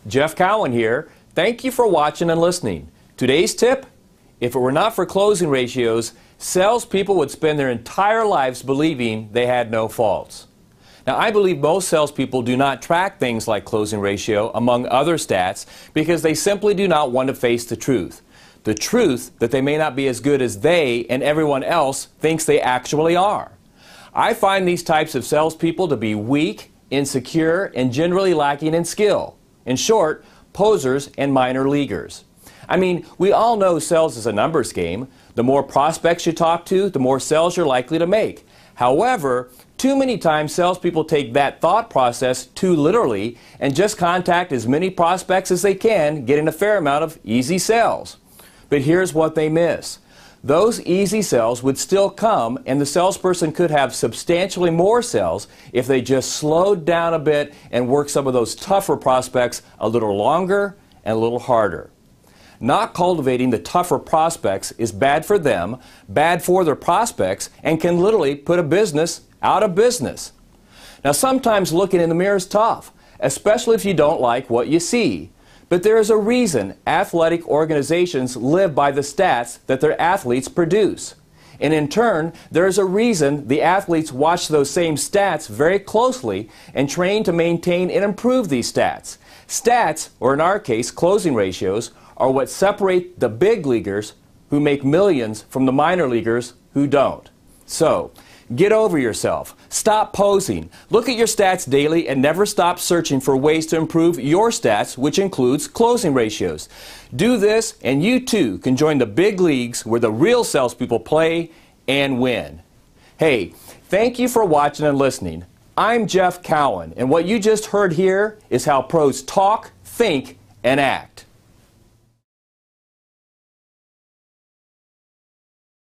Jeff Cowan here. Thank you for watching and listening. Today's tip: if it were not for closing ratios, salespeople would spend their entire lives believing they had no faults. Now, I believe most salespeople do not track things like closing ratio, among other stats, because they simply do not want to face the truth. The truth that they may not be as good as they and everyone else thinks they actually are. I find these types of salespeople to be weak, insecure, and generally lacking in skill. In short, posers and minor leaguers. I mean, we all know sales is a numbers game. The more prospects you talk to, the more sales you're likely to make. However, too many times salespeople take that thought process too literally and just contact as many prospects as they can, getting a fair amount of easy sales. But here's what they miss. Those easy sales would still come, and the salesperson could have substantially more sales if they just slowed down a bit and worked some of those tougher prospects a little longer and a little harder. Not cultivating the tougher prospects is bad for them, bad for their prospects, and can literally put a business out of business. Now, sometimes looking in the mirror is tough, especially if you don't like what you see. But there is a reason athletic organizations live by the stats that their athletes produce. And in turn, there is a reason the athletes watch those same stats very closely and train to maintain and improve these stats. Stats, or in our case, closing ratios, are what separate the big leaguers who make millions from the minor leaguers who don't. So, get over yourself. Stop posing. Look at your stats daily and never stop searching for ways to improve your stats, which includes closing ratios. Do this and you too can join the big leagues where the real salespeople play and win. Hey, thank you for watching and listening. I'm Jeff Cowan, and what you just heard here is how pros talk, think, and act.